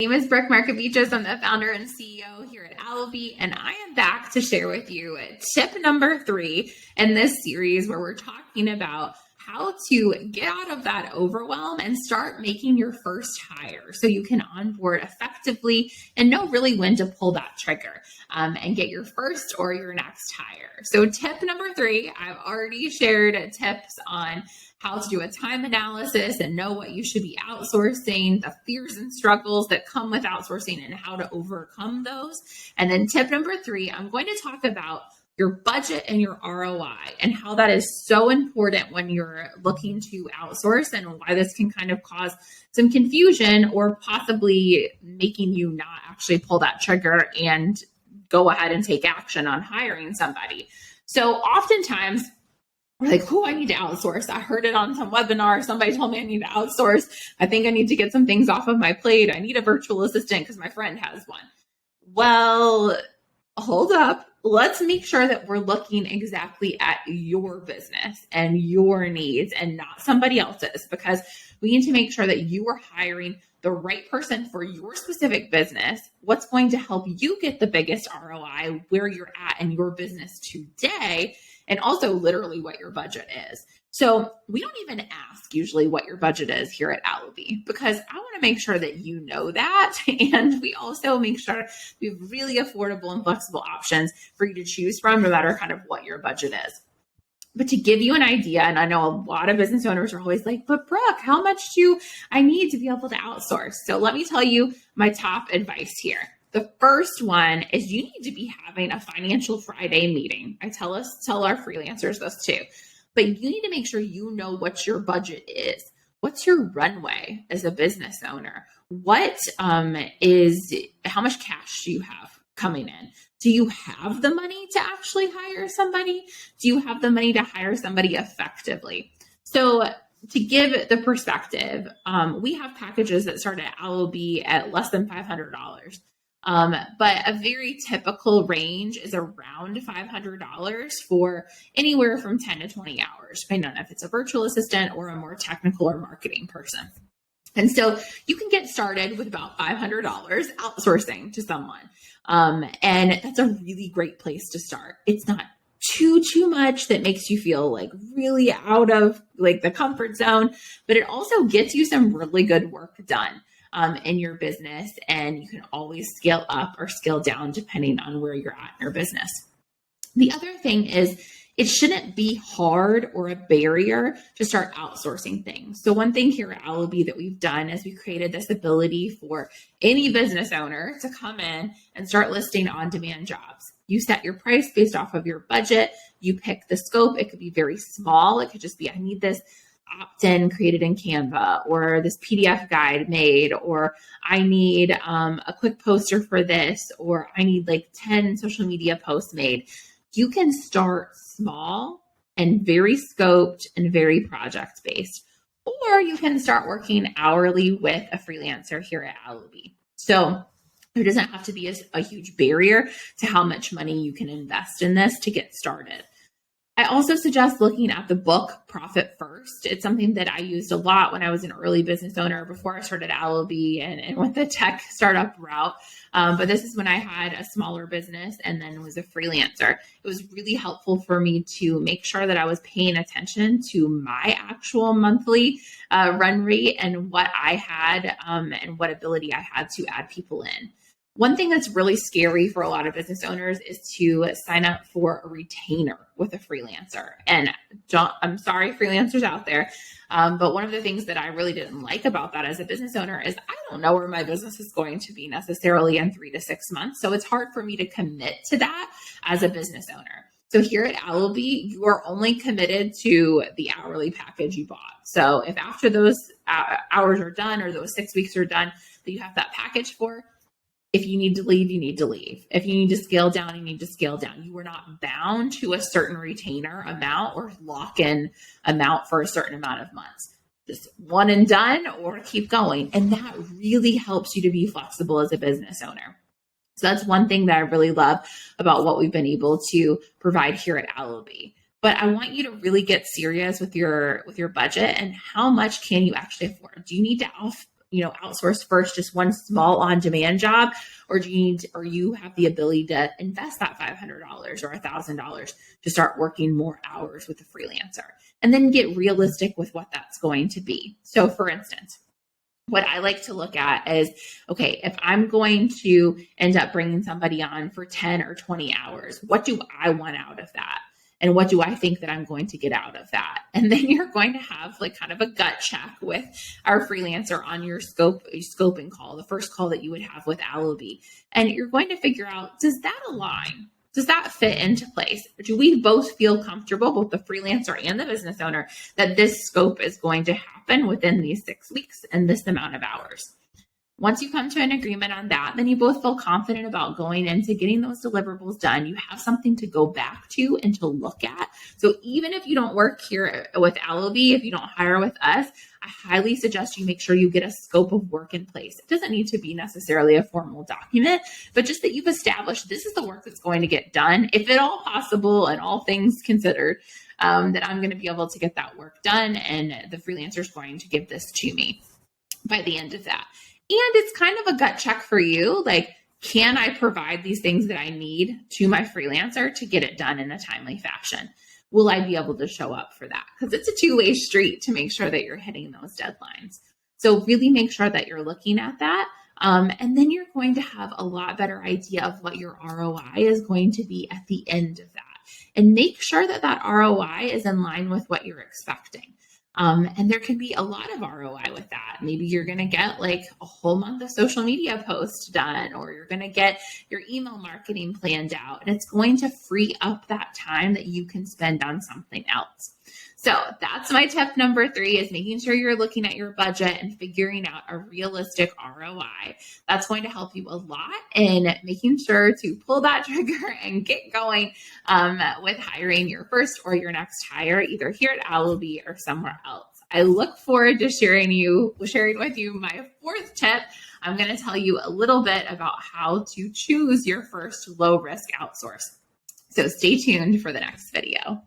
My name is Brooke Markovichos. I'm the founder and CEO here at Allobee, and I am back to share with you tip number 3 in this series where we're talking about how to get out of that overwhelm and start making your first hire so you can onboard effectively and know really when to pull that trigger and get your first or your next hire. So tip number 3, I've already shared tips on how to do a time analysis and know what you should be outsourcing, the fears and struggles that come with outsourcing and how to overcome those. And then tip number 3, I'm going to talk about your budget and your ROI and how that is so important when you're looking to outsource and why this can kind of cause some confusion or possibly making you not actually pull that trigger and go ahead and take action on hiring somebody. So oftentimes, we're like, oh, I need to outsource. I heard it on some webinar. Somebody told me I need to outsource. I think I need to get some things off of my plate. I need a virtual assistant because my friend has one. Well, hold up. Let's make sure that we're looking exactly at your business and your needs and not somebody else's, because we need to make sure that you are hiring the right person for your specific business, what's going to help you get the biggest ROI, where you're at in your business today, and also literally what your budget is. So we don't even ask usually what your budget is here at Allobee, because I want to make sure that you know that. And we also make sure we have really affordable and flexible options for you to choose from, no matter kind of what your budget is. But to give you an idea, and I know a lot of business owners are always like, but Brooke, how much do I need to be able to outsource? So let me tell you my top advice here. The first one is you need to be having a financial Friday meeting. I tell our freelancers this too, but you need to make sure you know what your budget is. What's your runway as a business owner? How much cash do you have coming in? Do you have the money to actually hire somebody? Do you have the money to hire somebody effectively? So to give the perspective, we have packages that start at Allobee at less than $500. But a very typical range is around $500 for anywhere from 10 to 20 hours, depending on if it's a virtual assistant or a more technical or marketing person. And so you can get started with about $500 outsourcing to someone. And that's a really great place to start. It's not too much that makes you feel like really out of like the comfort zone, but it also gets you some really good work done in your business. And you can always scale up or scale down depending on where you're at in your business. The other thing is, it shouldn't be hard or a barrier to start outsourcing things. So one thing here at Allobee that we've done is we created this ability for any business owner to come in and start listing on-demand jobs. You set your price based off of your budget. You pick the scope. It could be very small. It could just be, I need this opt-in created in Canva, or this PDF guide made, or I need a quick poster for this, or I need like 10 social media posts made. You can start small and very scoped and very project-based, or you can start working hourly with a freelancer here at Allobee. So there doesn't have to be a huge barrier to how much money you can invest in this to get started. I also suggest looking at the book Profit First. It's something that I used a lot when I was an early business owner before I started Allobee and went the tech startup route. But this is when I had a smaller business and then was a freelancer. It was really helpful for me to make sure that I was paying attention to my actual monthly run rate and what I had and what ability I had to add people in. One thing that's really scary for a lot of business owners is to sign up for a retainer with a freelancer. And I'm sorry, freelancers out there, but one of the things that I really didn't like about that as a business owner is I don't know where my business is going to be necessarily in 3 to 6 months. So it's hard for me to commit to that as a business owner. So here at Allobee, you are only committed to the hourly package you bought. So if after those hours are done or those 6 weeks are done that you have that package for, if you need to leave, you need to leave. If you need to scale down, you need to scale down. You are not bound to a certain retainer amount or lock-in amount for a certain amount of months. Just one and done or keep going. And that really helps you to be flexible as a business owner. So that's one thing that I really love about what we've been able to provide here at Allobee. But I want you to really get serious with your budget and how much can you actually afford? Do you need to outsource first just one small on-demand job, or or you have the ability to invest that $500 or $1,000 to start working more hours with a freelancer, and then get realistic with what that's going to be. So for instance, what I like to look at is, okay, if I'm going to end up bringing somebody on for 10 or 20 hours, what do I want out of that? And what do I think that I'm going to get out of that? And then you're going to have like kind of a gut check with our freelancer on your scoping call, the first call that you would have with Allobee. And you're going to figure out, does that align? Does that fit into place? Do we both feel comfortable, both the freelancer and the business owner, that this scope is going to happen within these 6 weeks and this amount of hours? Once you come to an agreement on that, then you both feel confident about going into getting those deliverables done. You have something to go back to and to look at. So even if you don't work here with Allobee, if you don't hire with us, I highly suggest you make sure you get a scope of work in place. It doesn't need to be necessarily a formal document, but just that you've established this is the work that's going to get done, if at all possible and all things considered, that I'm going to be able to get that work done, and the freelancer is going to give this to me by the end of that. And it's kind of a gut check for you. Like, can I provide these things that I need to my freelancer to get it done in a timely fashion? Will I be able to show up for that? Because it's a two-way street to make sure that you're hitting those deadlines. So really make sure that you're looking at that. And then you're going to have a lot better idea of what your ROI is going to be at the end of that. And make sure that that ROI is in line with what you're expecting. And there can be a lot of ROI with that. Maybe you're going to get like a whole month of social media posts done, or you're going to get your email marketing planned out, and it's going to free up that time that you can spend on something else. So that's my tip number 3, is making sure you're looking at your budget and figuring out a realistic ROI. That's going to help you a lot in making sure to pull that trigger and get going with hiring your first or your next hire, either here at Allobee or somewhere else. I look forward to sharing with you my 4th tip. I'm going to tell you a little bit about how to choose your first low-risk outsource. So stay tuned for the next video.